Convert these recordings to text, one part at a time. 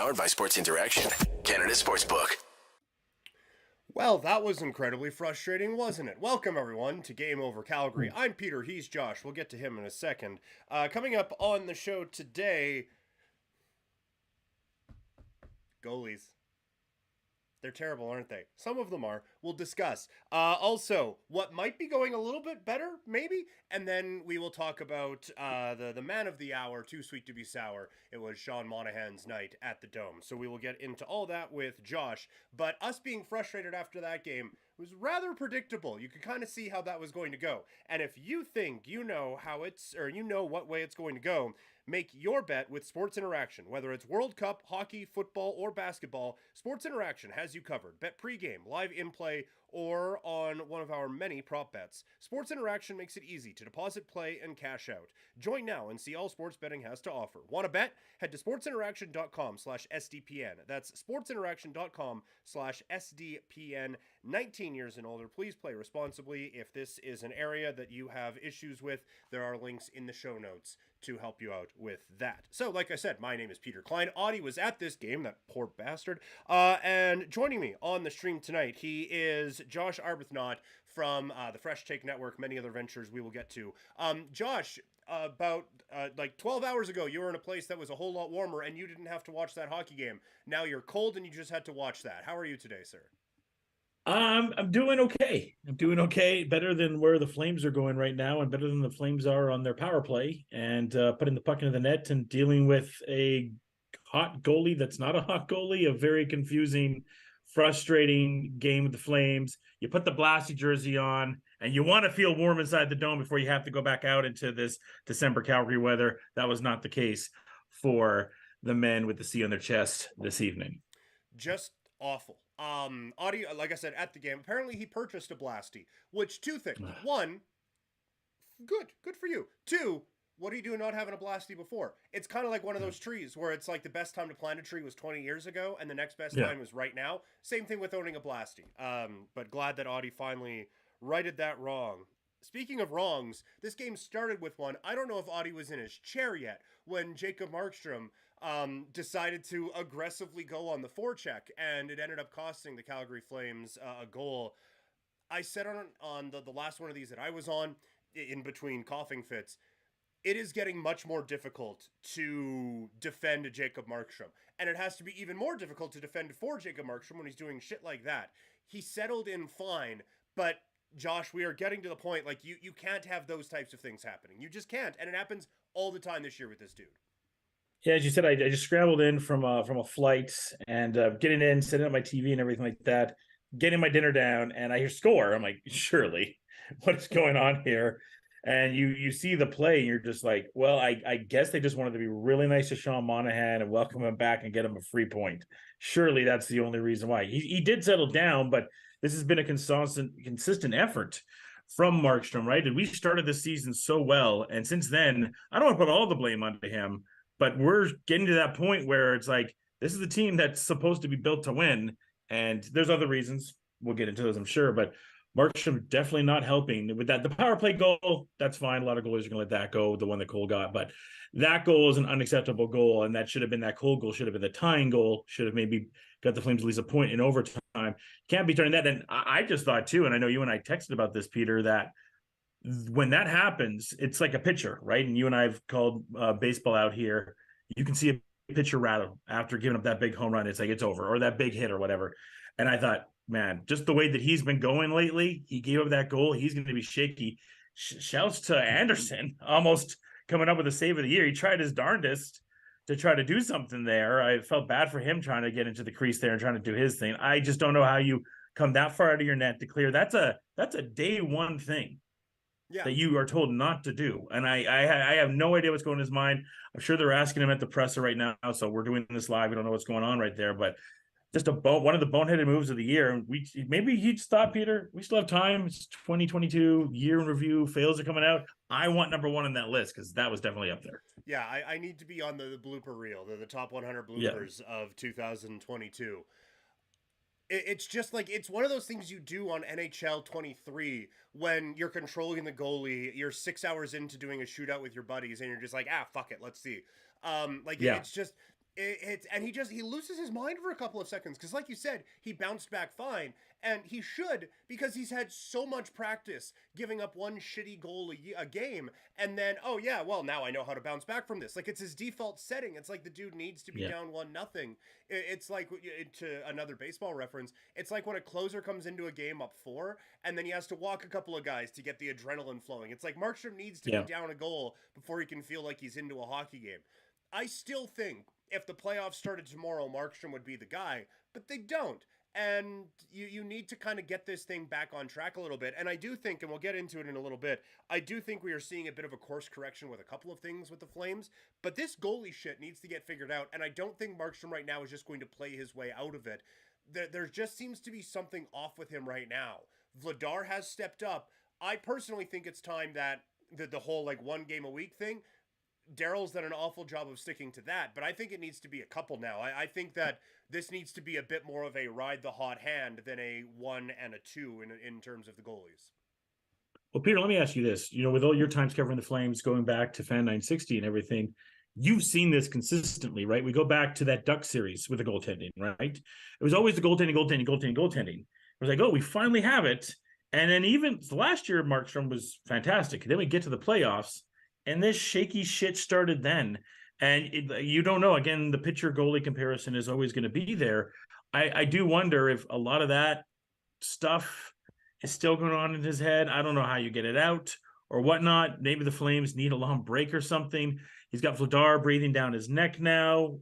Powered by Sports Interaction, Canada Sportsbook. Well, that was incredibly frustrating, wasn't it? Welcome, everyone, to Game Over Calgary. I'm Peter, he's Josh. We'll get to him in a second. Coming up on the show today, goalies. They're terrible, aren't they? Some of them are. We'll discuss. Also, what might be going a little bit better, maybe? And then we will talk about the man of the hour, too sweet to be sour. It was Sean Monahan's night at the Dome. So we will get into all that with Josh. But us being frustrated after that game was rather predictable. You could kind of see how that was going to go. And if you think you know how it's, or you know what way it's going to go, make your bet with Sports Interaction. Whether it's World Cup, hockey, football, or basketball, Sports Interaction has you covered. Bet pregame, live in-play, or on one of our many prop bets. Sports Interaction makes it easy to deposit, play, and cash out. Join now and see all sports betting has to offer. Want to bet? Head to sportsinteraction.com/SDPN. That's sportsinteraction.com/SDPN. 19 years and older. Please play responsibly. If this is an area that you have issues with, there are links in the show notes to help you out with that. So, like I said, my name is Peter Klein. Audie was at this game, that poor bastard. And joining me on the stream tonight, he is Josh Arbuthnot from the Fresh Take Network, many other ventures we will get to. Josh, about like 12 hours ago, you were in a place that was a whole lot warmer and you didn't have to watch that hockey game. Now you're cold and you just had to watch that. How are you today, sir? I'm doing okay. I'm doing okay. Better than where the Flames are going right now, and better than the Flames are on their power play, and putting the puck into the net and dealing with a hot goalie that's not a hot goalie. A very confusing, frustrating game with the Flames. You put the Blasty jersey on, and you want to feel warm inside the dome before you have to go back out into this December Calgary weather. That was not the case for the men with the C on their chest this evening. Just awful. Audio, like I said, at the game, apparently he purchased a Blasty, which two things. One, good for you. Two, what are you doing not having a Blasty before? It's kind of like one of those trees where it's like the best time to plant a tree was 20 years ago and the next best time was right now. Same thing with owning a Blasty. But glad that Audie finally righted that wrong. Speaking of wrongs, this game started with one. I don't know if Audie was in his chair yet when Jacob Markstrom decided to aggressively go on the forecheck, and it ended up costing the Calgary Flames a goal. I said on the last one of these that I was on, in between coughing fits, it is getting much more difficult to defend Jacob Markstrom. And it has to be even more difficult to defend for Jacob Markstrom when he's doing shit like that. He settled in fine, but Josh, we are getting to the point, like, you can't have those types of things happening. You just can't, and it happens all the time this year with this dude. Yeah, as you said, I just scrambled in from a flight and getting in, sitting at my TV and everything like that, getting my dinner down, and I hear score. I'm like, surely, what is going on here? And you see the play, and you're just like, well, I guess they just wanted to be really nice to Sean Monahan and welcome him back and get him a free point. Surely that's the only reason why. He did settle down, but this has been a consistent effort from Markstrom, right? And we started this season so well, and since then, I don't want to put all the blame onto him, but we're getting to that point where it's like, this is the team that's supposed to be built to win, and there's other reasons. We'll get into those, I'm sure, but Markstrom definitely not helping with that. The power play goal, that's fine. A lot of goalies are going to let that go, the one that Cole got. But that goal is an unacceptable goal, and that should have been that Cole goal, should have been the tying goal, should have maybe got the Flames at least a point in overtime. Can't be turning that. And I just thought, too, and I know you and I texted about this, Peter, that when that happens, it's like a pitcher, right? And you and I have called baseball out here. You can see a pitcher rattle after giving up that big home run. It's like it's over, or that big hit or whatever. And I thought, man, just the way that he's been going lately, he gave up that goal. He's going to be shaky. Shouts to Anderson, almost coming up with a save of the year. He tried his darndest to try to do something there. I felt bad for him trying to get into the crease there and trying to do his thing. I just don't know how you come that far out of your net to clear. That's a day one thing. Yeah. That you are told not to do. And I have no idea what's going in his mind. I'm sure they're asking him at the presser right now. So we're doing this live. We don't know what's going on right there. But just one of the boneheaded moves of the year. Maybe he just thought, Peter, we still have time. It's 2022, year in review. Fails are coming out. I want number one on that list because that was definitely up there. Yeah, I need to be on the blooper reel, the top 100 bloopers of 2022. It's just like, it's one of those things you do on NHL 23 when you're controlling the goalie, you're 6 hours into doing a shootout with your buddies, and you're just like, fuck it, let's see. It's just, And he loses his mind for a couple of seconds because, like you said, he bounced back fine, and he should because he's had so much practice giving up one shitty goal a game, and then now I know how to bounce back from this. Like, it's his default setting. It's like the dude needs to be down 1-0. It's like, to another baseball reference, it's like when a closer comes into a game up 4, and then he has to walk a couple of guys to get the adrenaline flowing. It's like Markstrom needs to be down a goal before he can feel like he's into a hockey game. I still think if the playoffs started tomorrow, Markstrom would be the guy, but they don't. And you need to kind of get this thing back on track a little bit. And I do think, and we'll get into it in a little bit, I do think we are seeing a bit of a course correction with a couple of things with the Flames. But this goalie shit needs to get figured out. And I don't think Markstrom right now is just going to play his way out of it. There just seems to be something off with him right now. Vladar has stepped up. I personally think it's time that the whole like 1 game a week thing, Daryl's done an awful job of sticking to that, but I think it needs to be a couple now. I think that this needs to be a bit more of a ride the hot hand than a 1 and a 2 in terms of the goalies. Well, Peter, let me ask you this. With all your times covering the Flames, going back to Fan 960 and everything, you've seen this consistently, right? We go back to that Duck series with the goaltending, right? It was always the goaltending. It was like, oh, we finally have it. And then even last year, Markstrom was fantastic. Then we get to the playoffs, and this shaky shit started then. And you don't know. Again, the pitcher goalie comparison is always going to be there. I do wonder if a lot of that stuff is still going on in his head. I don't know how you get it out or whatnot. Maybe the Flames need a long break or something. He's got Vladar breathing down his neck now.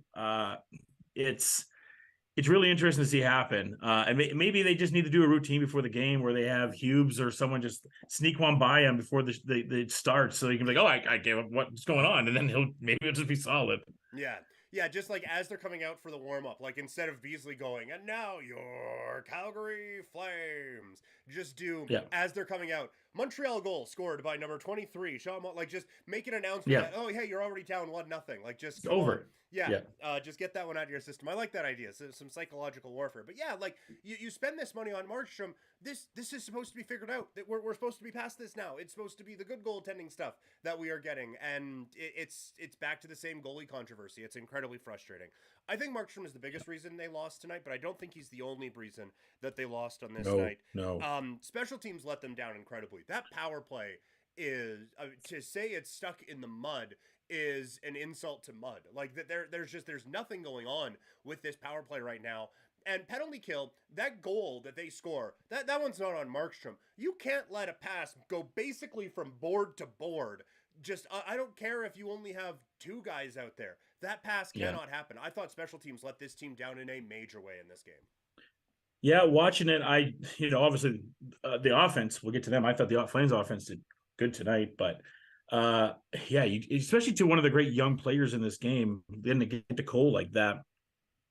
It's really interesting to see happen. And maybe they just need to do a routine before the game where they have Hughes or someone just sneak one by him before the starts, so you can be like, oh, I gave up, what's going on, and then he'll just be solid. Yeah, just like as they're coming out for the warm-up, like instead of Beasley going, and now your Calgary Flames, just do, as they're coming out, Montreal goal scored by number 23, Sean, like just make an announcement that, oh, hey, you're already down 1-0, like just over. Just get that one out of your system. I like that idea. So, some psychological warfare. But yeah, like you spend this money on Markstrom. This is supposed to be figured out. That we're supposed to be past this now. It's supposed to be the good goaltending stuff that we are getting, and it's back to the same goalie controversy. It's incredibly frustrating. I think Markstrom is the biggest reason they lost tonight, but I don't think he's the only reason that they lost on this night. No. Special teams let them down incredibly. That power play is to say it's stuck in the mud is an insult to mud. Like there's nothing going on with this power play right now. And penalty kill, that goal that they score, that one's not on Markstrom. You can't let a pass go basically from board to board. Just I don't care if you only have 2 guys out there. That pass cannot happen. I thought special teams let this team down in a major way in this game. Yeah, watching it, obviously the offense, we'll get to them. I thought the Flames offense did good tonight, but especially to one of the great young players in this game, then to get to Cole like that,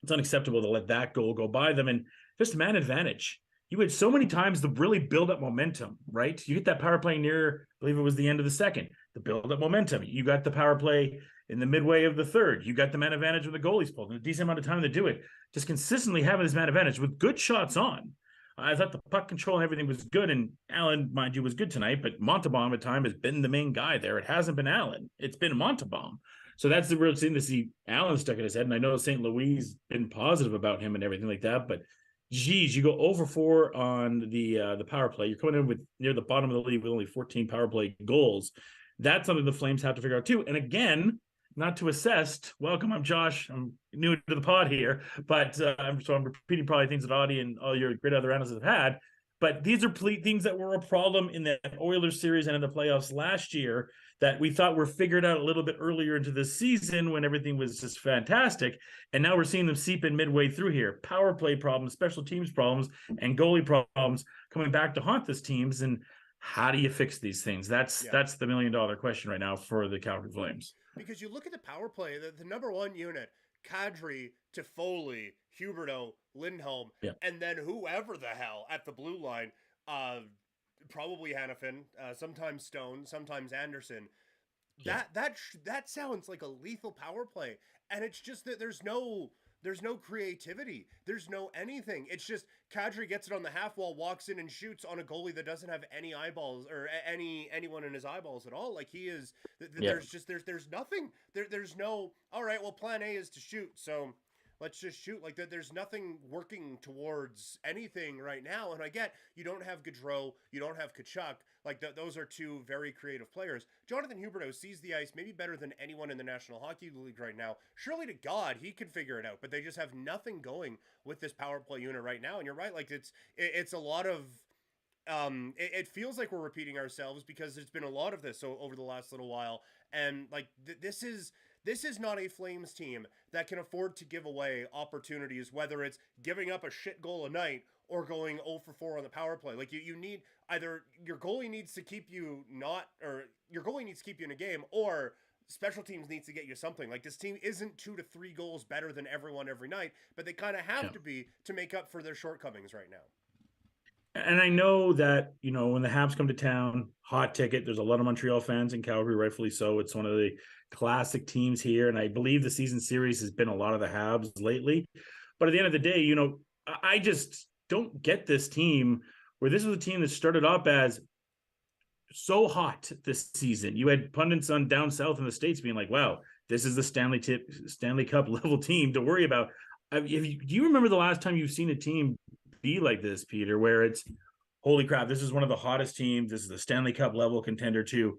it's unacceptable to let that goal go by them. And just man advantage. You had so many times to really build up momentum, right? You get that power play near, I believe it was the end of the second, the build up momentum. You got the power play in the midway of the third. You got the man advantage with the goalie's pulled in a decent amount of time to do it. Just consistently having this man advantage with good shots on. I thought the puck control and everything was good, and Allen, mind you, was good tonight, but Montalban at time has been the main guy there. It hasn't been Allen. It's been Montalban. So that's the real thing to see Allen stuck in his head, and I know St. Louis been positive about him and everything like that, but geez, you go over 4 on the power play. You're coming in with near the bottom of the league with only 14 power play goals. That's something the Flames have to figure out too. And again, not to assess. Welcome, I'm Josh. I'm new to the pod here, but I'm repeating probably things that Audie and all your great other analysts have had. But these are things that were a problem in the Oilers series and in the playoffs last year that we thought were figured out a little bit earlier into the season when everything was just fantastic. And now we're seeing them seep in midway through here. Power play problems, special teams problems, and goalie problems coming back to haunt this teams. And how do you fix these things? That's the $1 million question right now for the Calgary Flames. Because you look at the power play, the number 1 unit, Kadri, Toffoli, Huberdeau, Lindholm, and then whoever the hell at the blue line, probably Hannafin, sometimes Stone, sometimes Anderson. That sounds like a lethal power play, and it's just that there's no There's no creativity. There's no anything. It's just Kadri gets it on the half wall, walks in and shoots on a goalie that doesn't have any eyeballs or anyone in his eyeballs at all. Like he is. Yeah. There's nothing. There's no. All right. Well, plan A is to shoot. So let's just shoot. Like that. There's nothing working towards anything right now. And I get you don't have Gaudreau, you don't have Kachuk. Like those are two very creative players. Jonathan Huberdeau sees the ice maybe better than anyone in the National Hockey League right now. Surely to God he could figure it out, but they just have nothing going with this power play unit right now. And you're right, like it's a lot of it feels like we're repeating ourselves because there's been a lot of this over the last little while, and like this is not a Flames team that can afford to give away opportunities, whether it's giving up a shit goal a night or going 0 for 4 on the power play. Like you need either your goalie needs to keep you in a game, or special teams needs to get you something. Like this team isn't 2 to 3 goals better than everyone every night, but they kind of have to be to make up for their shortcomings right now. And I know that, when the Habs come to town, hot ticket, there's a lot of Montreal fans in Calgary, rightfully so. It's one of the classic teams here. And I believe the season series has been a lot of the Habs lately. But at the end of the day, I just don't get this team where this was a team that started up as so hot this season. You had pundits on down south in the States being like, wow, this is the Stanley Cup level team to worry about. Do you remember the last time you've seen a team be like this, Peter, where it's, holy crap, this is one of the hottest teams. This is the Stanley Cup level contender too.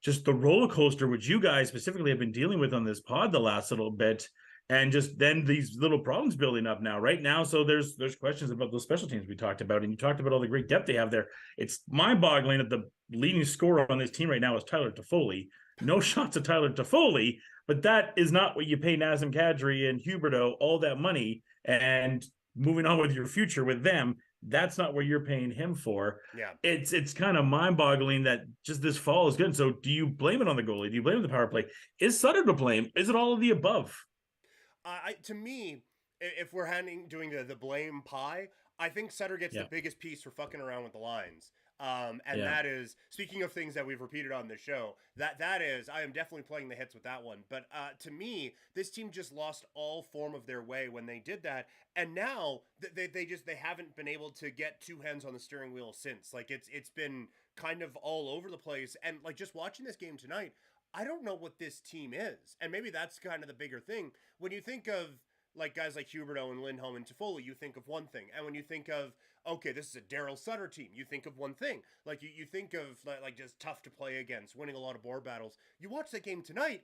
Just the roller coaster, which you guys specifically have been dealing with on this pod the last little bit, and just then these little problems building up now, right now. So there's questions about those special teams we talked about, and you talked about all the great depth they have there. It's mind-boggling that the leading scorer on this team right now is Tyler Toffoli. No shots at Tyler Toffoli, but that is not what you pay Nazem Kadri and Huberdeau all that money, and moving on with your future with them, that's not what you're paying him for. Yeah. It's kind of mind-boggling that just this fall is good. So do you blame it on the goalie? Do you blame the power play? Is Sutter to blame? Is it all of the above? To me, if we're doing the blame pie, I think Sutter gets the biggest piece for fucking around with the lines. That is, speaking of things that we've repeated on the show, that is, I am definitely playing the hits with that one. But to me, this team just lost all form of their way when they did that. And now they haven't been able to get two hands on the steering wheel since. Like it's been kind of all over the place. And like just watching this game tonight, I don't know what this team is. And maybe that's kind of the bigger thing. When you think of like guys like Huberdeau and Lindholm and Toffoli, you think of one thing. And when you think of, okay, this is a Daryl Sutter team, you think of one thing. Like you think of like just tough to play against, winning a lot of board battles. You watch that game tonight,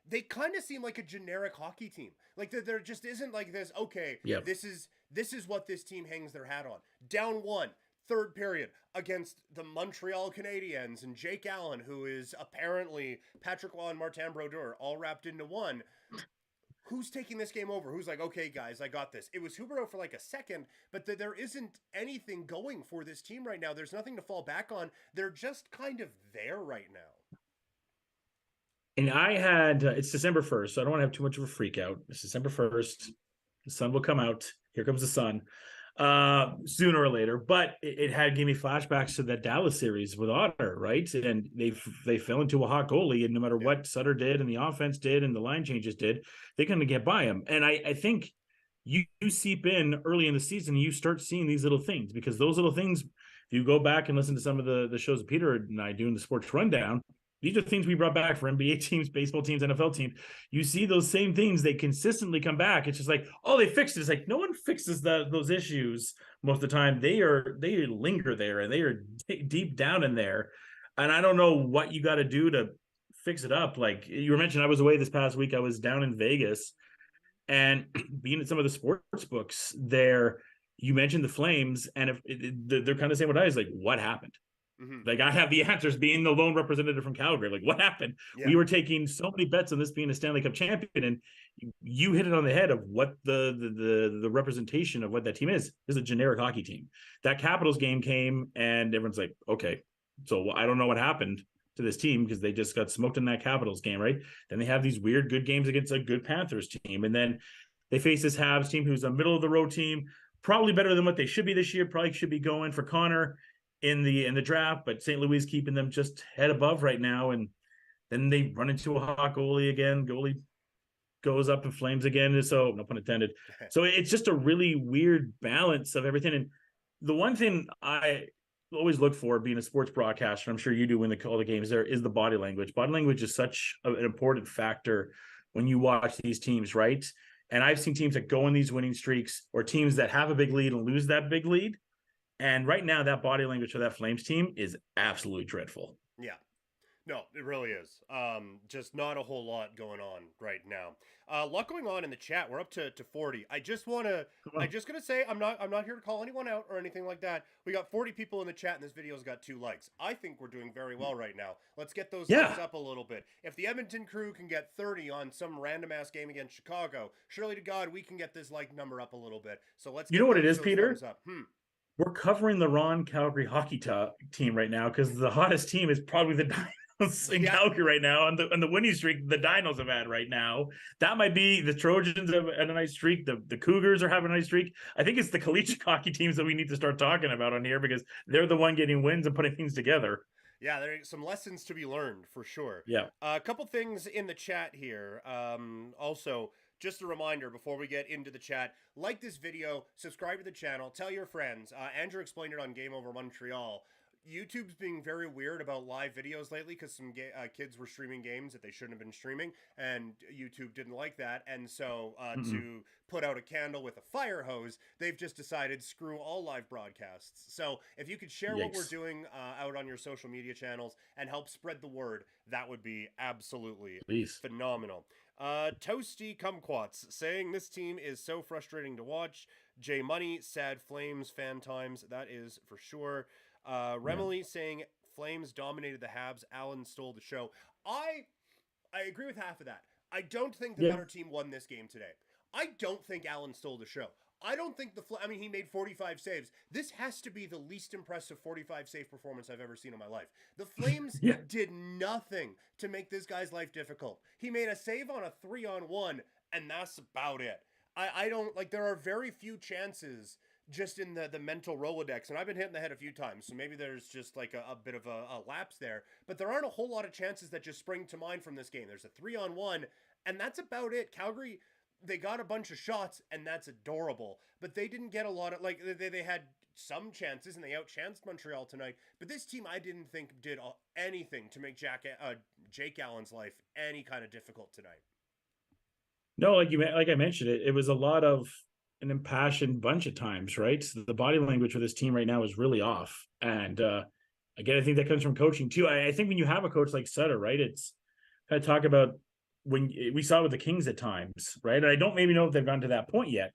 they kind of seem like a generic hockey team. Like there just isn't like this, okay, this is what this team hangs their hat on. Down one, third period against the Montreal Canadiens and Jake Allen, who is apparently Patrick Roy and Martin Brodeur all wrapped into one. Who's taking this game over? Who's like, okay, guys, I got this. It was Huberdeau for like a second, but there isn't anything going for this team right now. There's nothing to fall back on. They're just kind of there right now. And I had, it's December 1st, so I don't want to have too much of a freak out. It's December 1st. The sun will come out. Here comes the sun. Sooner or later, but it gave me flashbacks to that Dallas series with Otter, right? And they fell into a hot goalie, and no matter what Sutter did and the offense did and the line changes did, they couldn't get by him. And I think you seep in early in the season, you start seeing these little things, because those little things, if you go back and listen to some of the shows that Peter and I do in the Sports Rundown, these are things we brought back for NBA teams, baseball teams, NFL teams. You see those same things, they consistently come back. It's just like, oh, they fixed it. It's like no one fixes those issues most of the time. They linger there, and they are deep down in there. And I don't know what you got to do to fix it up. Like you were mentioning, I was away this past week. I was down in Vegas, and being at some of the sports books there, you mentioned the Flames, and they're kind of saying what I was like, what happened? Mm-hmm. Like I have the answers, being the lone representative from Calgary. Like what happened? Yeah. We were taking so many bets on this being a Stanley Cup champion, and you hit it on the head of what the representation of what that team is. This is a generic hockey team. That Capitals game came, and everyone's like, okay, so I don't know what happened to this team, because they just got smoked in that Capitals game, right? Then they have these weird good games against a good Panthers team, and then they face this Habs team who's a middle of the road team, probably better than what they should be this year. Probably should be going for Connor in the draft, but St. Louis keeping them just head above right now. And then they run into a hot goalie again. Goalie goes up in flames again. So no pun intended. So it's just a really weird balance of everything. And the one thing I always look for being a sports broadcaster, I'm sure you do when they call the games, there is the body language. Body language is such an important factor when you watch these teams, right? And I've seen teams that go on these winning streaks or teams that have a big lead and lose that big lead. And right now, that body language for that Flames team is absolutely dreadful. Yeah. No, it really is. Just not a whole lot going on right now. A lot going on in the chat. We're up to 40. I just gonna say I'm not here to call anyone out or anything like that. We got 40 people in the chat and this video's got 2 likes. I think we're doing very well right now. Let's get those likes up a little bit. If the Edmonton Crew can get 30 on some random ass game against Chicago, surely to God we can get this like number up a little bit. So let's get know what it is, Peter? up. We're covering the wrong Calgary hockey team right now because the hottest team is probably the Dinos in Calgary right now, and the winning streak the Dinos have had right now. That might be the Trojans have had a nice streak. The Cougars are having a nice streak. I think it's the collegiate hockey teams that we need to start talking about on here because they're the one getting wins and putting things together. Yeah, there are some lessons to be learned for sure. Yeah. A couple things in the chat here. Also, just a reminder before we get into the chat, like this video, subscribe to the channel, tell your friends. Andrew explained it on Game Over Montreal. YouTube's being very weird about live videos lately because some kids were streaming games that they shouldn't have been streaming, and YouTube didn't like that. And so to put out a candle with a fire hose, they've just decided screw all live broadcasts. So if you could share what we're doing out on your social media channels and help spread the word, that would be absolutely phenomenal. Toasty Kumquats saying this team is so frustrating to watch. J Money, sad Flames fan times. That is for sure. Remily saying Flames dominated the Habs. Allen stole the show. I agree with half of that. I don't think the better team won this game today. I don't think Allen stole the show. I don't think he made 45 saves. This has to be the least impressive 45 save performance I've ever seen in my life. The Flames did nothing to make this guy's life difficult. He made a save on a 3-on-1, and that's about it. I don't, like, there are very few chances just in the mental Rolodex, and I've been hit in the head a few times, so maybe there's just like a bit of a lapse there, but there aren't a whole lot of chances that just spring to mind from this game. There's a 3-on-1, and that's about it. Calgary, they got a bunch of shots, and that's adorable, but they didn't get a lot of, like, they had some chances, and they outchanced Montreal tonight, but this team I didn't think did anything to make Jake Allen's life any kind of difficult tonight. No, like I mentioned, it was a lot of an impassioned bunch of times, right? So the body language for this team right now is really off. And again, I think that comes from coaching too. I think when you have a coach like Sutter, right, it's kind of talk about when we saw it with the Kings at times, right? And I don't maybe know if they've gone to that point yet,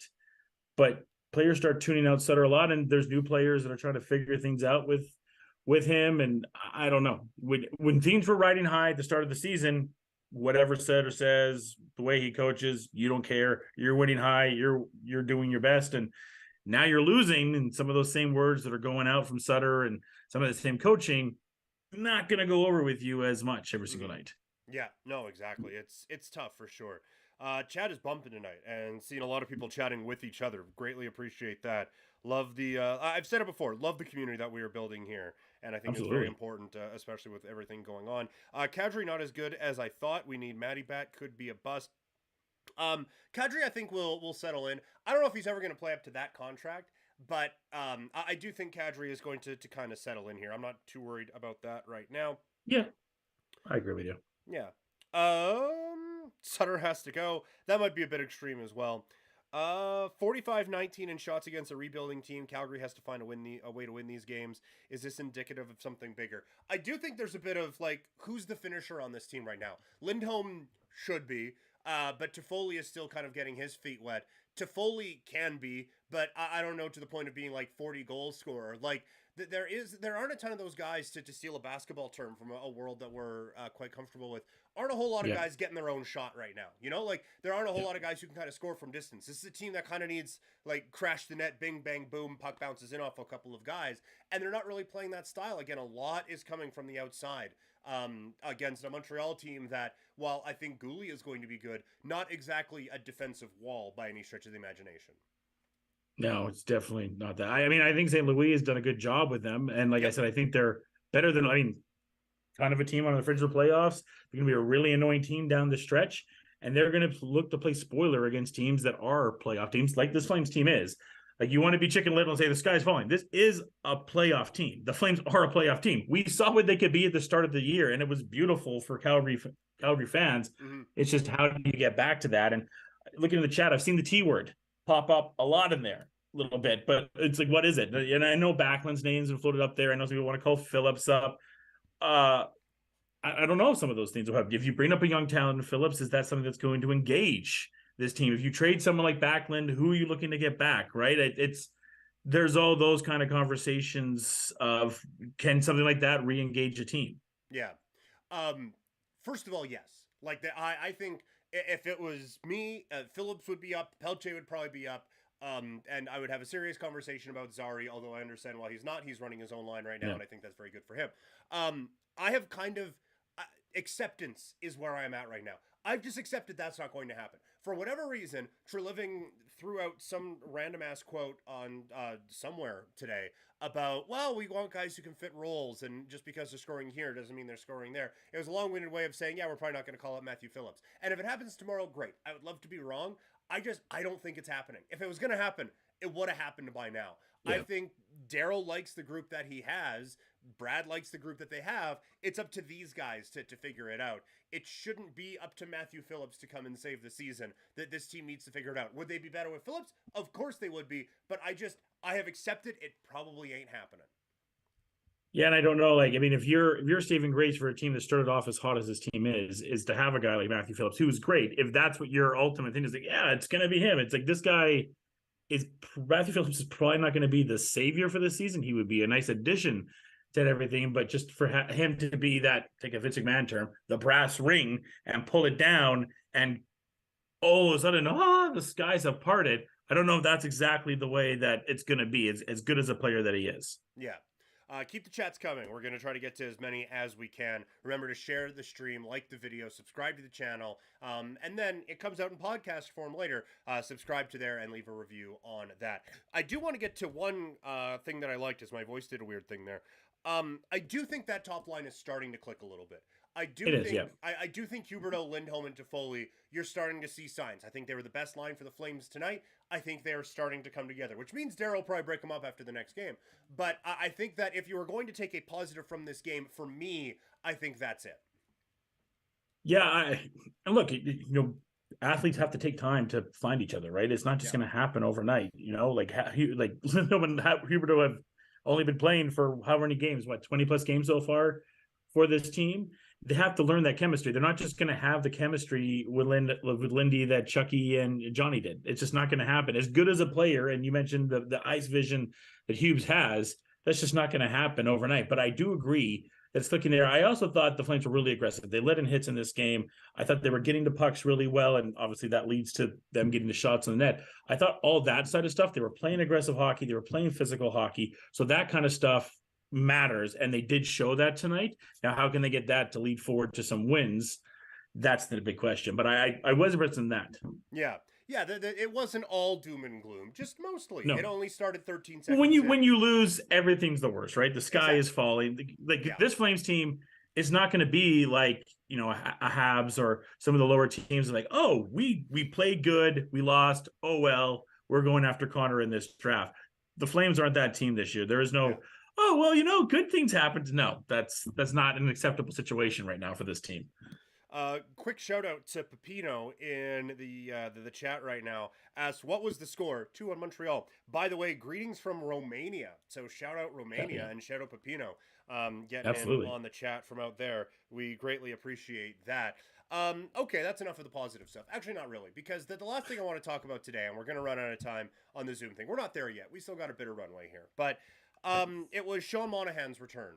but players start tuning out Sutter a lot, and there's new players that are trying to figure things out with him. And I don't know, when teams were riding high at the start of the season, whatever Sutter says, the way he coaches, you don't care. You're winning high. You're doing your best. And now you're losing, and some of those same words that are going out from Sutter and some of the same coaching, not going to go over with you as much every single night. Yeah, no, exactly. It's tough for sure. Chat is bumping tonight, and seeing a lot of people chatting with each other. Greatly appreciate that. Love the, I've said it before, love the community that we are building here. And I think it's very important, especially with everything going on. Kadri not as good as I thought. We need Matty Bat, could be a bust. Kadri, I think will settle in. I don't know if he's ever going to play up to that contract, but I do think Kadri is going to kind of settle in here. I'm not too worried about that right now. Yeah, I agree with you. Yeah. Sutter has to go. That might be a bit extreme as well. 45-19 in shots against a rebuilding team. Calgary has to find a way to win these games. Is this indicative of something bigger? I do think there's a bit of, like, who's the finisher on this team right now? Lindholm should be, but Toffoli is still kind of getting his feet wet. Toffoli can be, but I don't know, to the point of being like 40 goal scorer. Like, there aren't a ton of those guys, to steal a basketball term from a world that we're quite comfortable with. Aren't a whole lot of guys getting their own shot right now. You know, like, there aren't a whole lot of guys who can kind of score from distance. This is a team that kind of needs, like, crash the net, bing, bang, boom, puck bounces in off a couple of guys. And they're not really playing that style. Again, a lot is coming from the outside against a Montreal team that, while I think Goulet is going to be good, not exactly a defensive wall by any stretch of the imagination. No, it's definitely not that. I mean, I think St. Louis has done a good job with them. And like I said, I think they're better than, kind of a team on the fringe of the playoffs. They're going to be a really annoying team down the stretch. and they're going to look to play spoiler against teams that are playoff teams, like this Flames team is. Like, you want to be Chicken Little and say the sky's falling. This is a playoff team. The Flames are a playoff team. We saw what they could be at the start of the year, and it was beautiful for Calgary fans. Mm-hmm. It's just, how do you get back to that? And looking at the chat, I've seen the T word pop up a lot in there, a little bit, but it's like, what is it? And I know Backlund's names have floated up there. I know some people want to call Phillips up. I don't know if some of those things will have. If you bring up a young talent in Phillips, is that something that's going to engage this team? If you trade someone like Backlund, who are you looking to get back, right? There's all those kind of conversations of, can something like that re-engage a team? Yeah. First of all, yes. Like, I think if it was me, Phillips would be up, Pelche would probably be up, and I would have a serious conversation about Zari, although I understand why he's not. He's running his own line right now, and I think that's very good for him. I have kind of acceptance is where I am at right now. I've just accepted that's not going to happen. For whatever reason, Treliving threw out some random ass quote on somewhere today about, well, we want guys who can fit roles, and just because they're scoring here doesn't mean they're scoring there. It was a long-winded way of saying, yeah, we're probably not going to call up Matthew Phillips. And if it happens tomorrow, great. I would love to be wrong. I don't think it's happening. If it was going to happen, it would have happened by now. Yeah. I think Daryl likes the group that he has. Brad likes the group that they have. It's up to these guys to figure it out. It shouldn't be up to Matthew Phillips to come and save the season. That this team needs to figure it out. Would they be better with Phillips? Of course they would be. But I have accepted it probably ain't happening. Yeah, and I don't know, like, I mean, if you're saving grace for a team that started off as hot as this team is to have a guy like Matthew Phillips, who is great. If that's what your ultimate thing is, like, yeah, it's going to be him. It's like, this guy Matthew Phillips is probably not going to be the savior for the season. He would be a nice addition to everything, but just for him to be that, take a Vince McMahon term, the brass ring, and pull it down, and all of a sudden, the skies have parted. I don't know if that's exactly the way that it's going to be, as good as a player that he is. Yeah. Keep the chats coming. We're going to try to get to as many as we can. Remember to share the stream, like the video, subscribe to the channel, and then it comes out in podcast form later. Subscribe to there and leave a review on that. I do want to get to one thing that I liked, as my voice did a weird thing there. I do think that top line is starting to click a little bit. I do think Huberdeau, Lindholm, and Toffoli, you're starting to see signs. I think they were the best line for the Flames tonight. I think they're starting to come together, which means Daryl will probably break them up after the next game. But I think that if you were going to take a positive from this game, for me, I think that's it. Yeah, and look, athletes have to take time to find each other, right? It's not just going to happen overnight. Like Lindholm and Huberdeau have only been playing for how many games? 20 plus games so far for this team. They have to learn that chemistry. They're not just going to have the chemistry with Lindy that Chucky and Johnny did. It's just not going to happen. As good as a player, and you mentioned the ice vision that Hughes has, that's just not going to happen overnight. But I do agree that it's looking there. I also thought the Flames were really aggressive. They let in hits in this game. I thought they were getting the pucks really well, and obviously that leads to them getting the shots on the net. I thought all that side of stuff, they were playing aggressive hockey. They were playing physical hockey. So that kind of stuff matters, and they did show that tonight. Now, how can they get that to lead forward to some wins? That's the big question. But I was interested in that. Yeah. It wasn't all doom and gloom, just mostly. No. It only started 13 seconds. When you lose, everything's the worst, right? The sky is falling. This Flames team is not going to be like a Habs or some of the lower teams. Like, oh, we played good, we lost. Oh well, we're going after Connor in this draft. The Flames aren't that team this year. There is no. Yeah. Oh, well, good things happened. No, that's not an acceptable situation right now for this team. Quick shout out to Pepino in the chat right now. Asked, what was the score? 2-1 Montreal. By the way, greetings from Romania. So shout out Romania and shout out Pepino. Getting in on the chat from out there. We greatly appreciate that. Okay, that's enough of the positive stuff. Actually, not really, because the last thing I want to talk about today, and we're going to run out of time on the Zoom thing. We're not there yet. We still got a bit of runway here. But it was Sean Monahan's return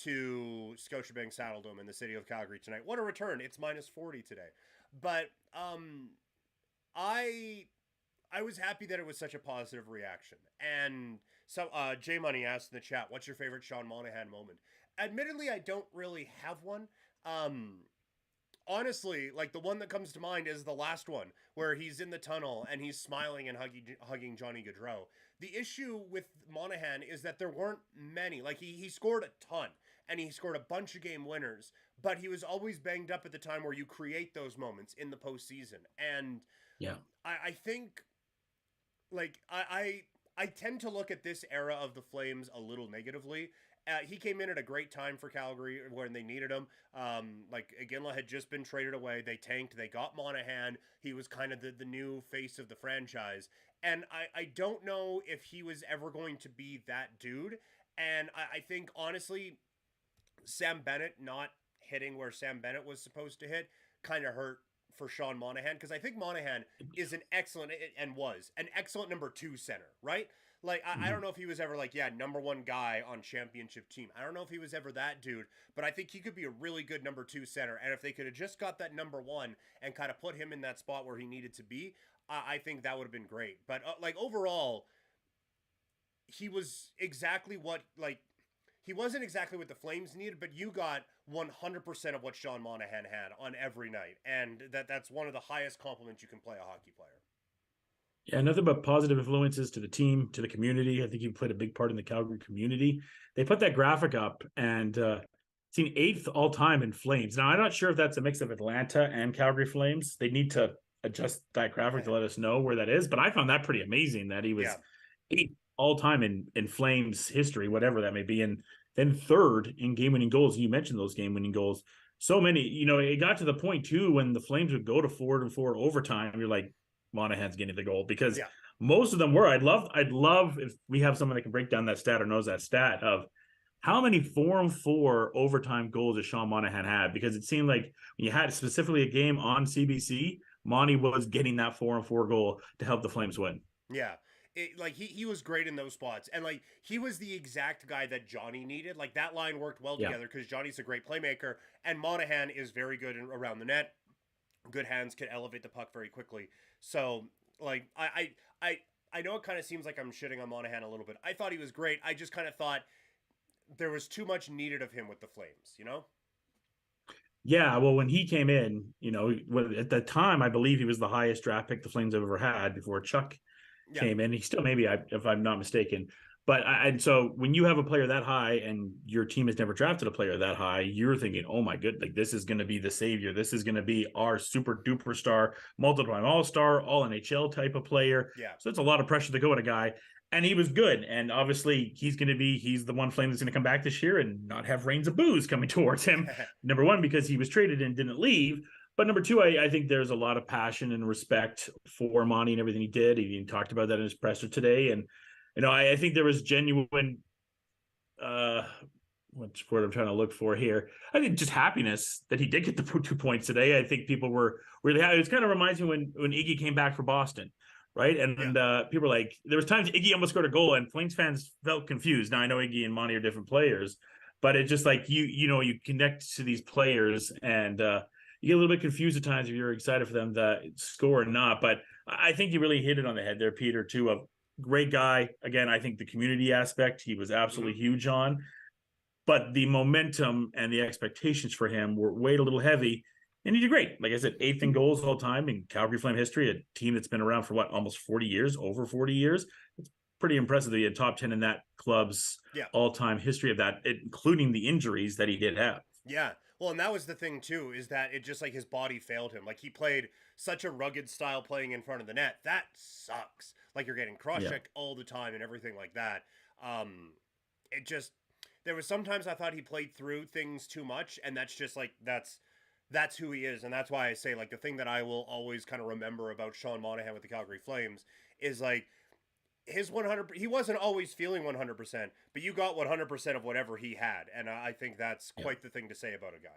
to Scotiabank Saddledome in the city of Calgary tonight. What a return. It's -40 today. But I was happy that it was such a positive reaction. And so J Money asked in the chat, what's your favorite Sean Monahan moment? Admittedly, I don't really have one. Honestly, like the one that comes to mind is the last one where he's in the tunnel and he's smiling and hugging Johnny Gaudreau. The issue with Monahan is that there weren't many. Like he scored a ton and he scored a bunch of game winners, but he was always banged up at the time where you create those moments in the postseason. And Yeah. I think, like, I tend to look at this era of the Flames a little negatively. He came in at a great time for Calgary when they needed him. Like, Iginla had just been traded away. They tanked. They got Monahan. He was kind of the new face of the franchise. And I don't know if he was ever going to be that dude. And I think, honestly, Sam Bennett not hitting where Sam Bennett was supposed to hit kind of hurt for Sean Monahan, because I think Monahan is an excellent, and was an excellent number 2 center, right? Like, I don't know if he was ever like, yeah, number 1 guy on championship team. I don't know if he was ever that dude, but I think he could be a really good number 2 center. And if they could have just got that number 1 and kind of put him in that spot where he needed to be, I think that would have been great. But like, overall, he was exactly what, like, he wasn't exactly what the Flames needed, but you got 100% of what Sean Monahan had on every night. And that's one of the highest compliments you can play a hockey player. Yeah, nothing but positive influences to the team, to the community. I think he played a big part in the Calgary community. They put that graphic up, and seen 8th all time in Flames. Now, I'm not sure if that's a mix of Atlanta and Calgary Flames. They need to adjust that graphic to let us know where that is. But I found that pretty amazing that he was 8th all time in Flames history, whatever that may be. And then 3rd in game-winning goals. You mentioned those game-winning goals. So many, it got to the point too when the Flames would go to 4-4 overtime. You're like, Monahan's getting the goal, because most of them were. I'd love if we have someone that can break down that stat or knows that stat of how many 4-4 overtime goals does Sean Monahan had, because it seemed like when you had specifically a game on CBC, Monty was getting that 4-4 goal to help the Flames win. Yeah. He was great in those spots, and like, he was the exact guy that Johnny needed. Like, that line worked well together because Johnny's a great playmaker, and Monahan is very good around the net. Good hands, can elevate the puck very quickly. So, like, I know it kind of seems like I'm shitting on Monahan a little bit. I thought he was great. I just kind of thought there was too much needed of him with the Flames, Yeah, well, when he came in, at the time, I believe he was the highest draft pick the Flames have ever had before Chuck came in. He still maybe, if I'm not mistaken. But and so when you have a player that high and your team has never drafted a player that high, you're thinking, oh my good, like, this is going to be the savior. This is going to be our super duper star, multiple-time all-star, all NHL type of player. Yeah. So it's a lot of pressure to go at a guy. And he was good. And obviously he's the one Flame that's going to come back this year and not have rains of booze coming towards him. Number one, because he was traded and didn't leave. But number two, I think there's a lot of passion and respect for Monty and everything he did. He even talked about that in his presser today. And I think there was genuine, what's word I'm trying to look for here? I think just happiness that he did get the 2 points today. I think people were really happy. It kind of reminds me when Iggy came back for Boston, right? And people were like, there was times Iggy almost scored a goal, and Flames fans felt confused. Now I know Iggy and Monty are different players, but it's just like you connect to these players, and you get a little bit confused at times if you're excited for them to score or not. But I think you really hit it on the head there, Peter, too. Of great guy. Again, I think the community aspect he was absolutely huge on, but the momentum and the expectations for him were weighed a little heavy, and he did great. Like I said, 8th in goals all time in Calgary Flame history, a team that's been around for almost 40 years, over 40 years. It's pretty impressive that he had top 10 in that club's all-time history of that, including the injuries that he did have. Yeah. Well, and that was the thing too, is that it just, like, his body failed him. Like, he played such a rugged style playing in front of the net. That sucks. Like, you're getting cross-checked all the time and everything like that. It just, there was sometimes I thought he played through things too much, and that's just, like, that's who he is. And that's why I say, like, the thing that I will always kind of remember about Sean Monahan with the Calgary Flames is, like, his 100, he wasn't always feeling 100%, but you got 100% of whatever he had. And I think that's quite the thing to say about a guy.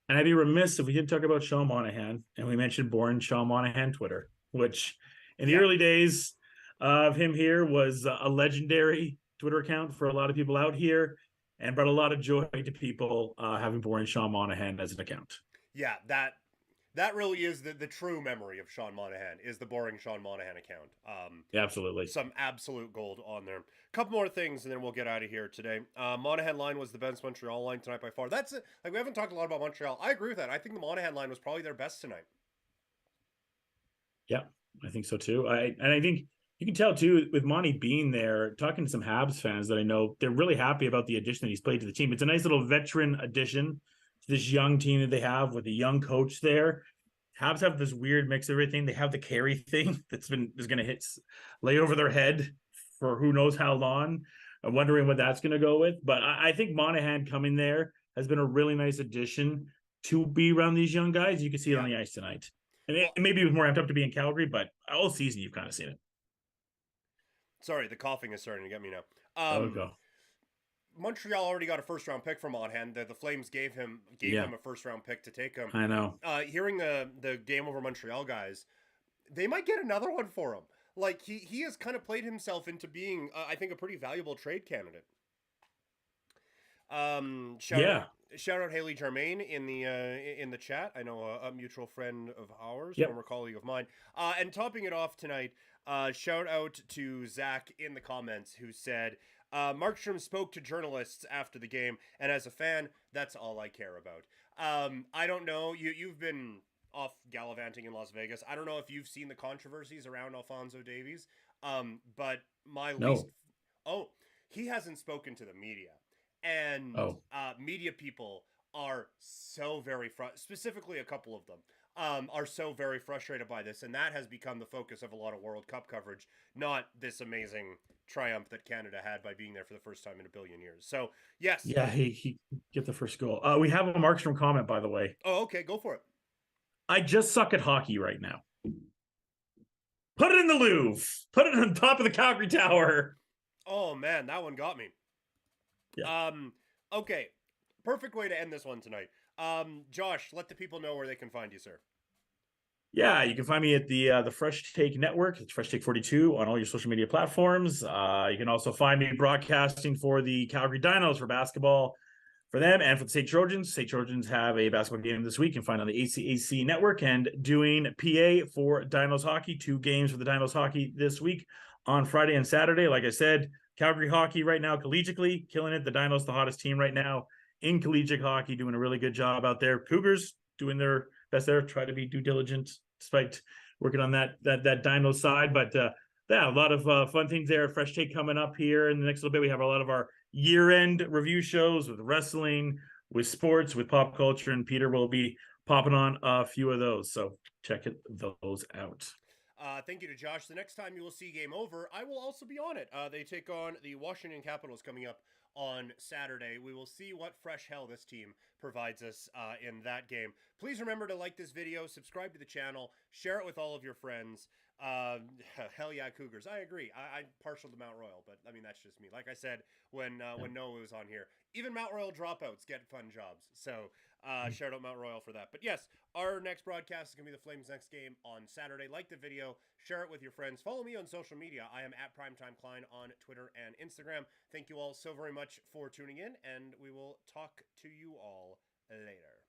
And I'd be remiss if we didn't talk about Sean Monahan, and we mentioned Boring Sean Monahan Twitter, which in the early days of him here was a legendary Twitter account for a lot of people out here, and brought a lot of joy to people having Boring Sean Monahan as an account. Yeah, that really is the true memory of Sean Monahan, is the Boring Sean Monahan account. Absolutely. Some absolute gold on there. Couple more things, and then we'll get out of here today. Monahan line was the best Montreal line tonight by far. That's it. Like, we haven't talked a lot about Montreal. I agree with that. I think the Monahan line was probably their best tonight. Yeah, I think so too. I think you can tell too, with Monty being there, talking to some Habs fans that I know, they're really happy about the addition that he's played to the team. It's a nice little veteran addition this young team that they have with a young coach there. Habs have this weird mix of everything. They have the carry thing is going to lay over their head for who knows how long. I'm wondering what that's going to go with. But I think Monahan coming there has been a really nice addition to be around these young guys. You can see it on the ice tonight. And maybe it was more amped up to be in Calgary, but all season you've kind of seen it. Sorry, the coughing is starting to get me now. Go. Montreal already got a first-round pick from Monahan. The Flames gave him a first-round pick to take him. I know. Hearing the game over Montreal guys, they might get another one for him. Like he has kind of played himself into being, I think, a pretty valuable trade candidate. Shout out Haley Germain in the chat. I know a mutual friend of ours, former colleague of mine. And topping it off tonight, shout out to Zach in the comments who said, Markstrom spoke to journalists after the game, and as a fan, that's all I care about. I don't know. You've been off gallivanting in Las Vegas. I don't know if you've seen the controversies around Alphonso Davies, but he hasn't spoken to the media. And media people are so very specifically a couple of them are so very frustrated by this, and that has become the focus of a lot of World Cup coverage, not this amazing triumph that Canada had by being there for the first time in a billion years. So yes, he get the first goal. We have a Markstrom comment, by the way. Oh, okay, go for it. I just suck at hockey right now. Put it in the Louvre. Put it on top of the Calgary Tower. Oh man, that one got me. Yeah. Okay. Perfect way to end this one tonight. Josh, let the people know where they can find you, sir. Yeah, you can find me at the Fresh Take Network. It's Fresh Take 42 on all your social media platforms. You can also find me broadcasting for the Calgary Dinos for basketball for them and for the State Trojans. State Trojans have a basketball game this week. You can find on the ACAC network, and doing PA for Dinos hockey. 2 games for the Dinos hockey this week on Friday and Saturday. Like I said, Calgary hockey right now, collegiately, killing it. The Dinos, the hottest team right now in collegiate hockey, doing a really good job out there. Cougars doing their best there, try to be due diligent despite working on that Dino side. But a lot of fun things there. Fresh Take coming up here in the next little bit. We have a lot of our year-end review shows with wrestling, with sports, with pop culture, and Peter will be popping on a few of those. So check those out. Thank you to Josh. The next time you will see Game Over, I will also be on it. They take on the Washington Capitals coming up on Saturday. We will see what fresh hell this team provides us in that game. Please remember to like this video, subscribe to the channel, share it with all of your friends. Hell yeah, Cougars. I agree. I'm partial to Mount Royal, but I mean, that's just me. Like I said, when Noah was on here, even Mount Royal dropouts get fun jobs. So shout out Mount Royal for that. But yes, our next broadcast is going to be the Flames' next game on Saturday. Like the video, share it with your friends. Follow me on social media. I am at Primetime Klein on Twitter and Instagram. Thank you all so very much for tuning in, and we will talk to you all later.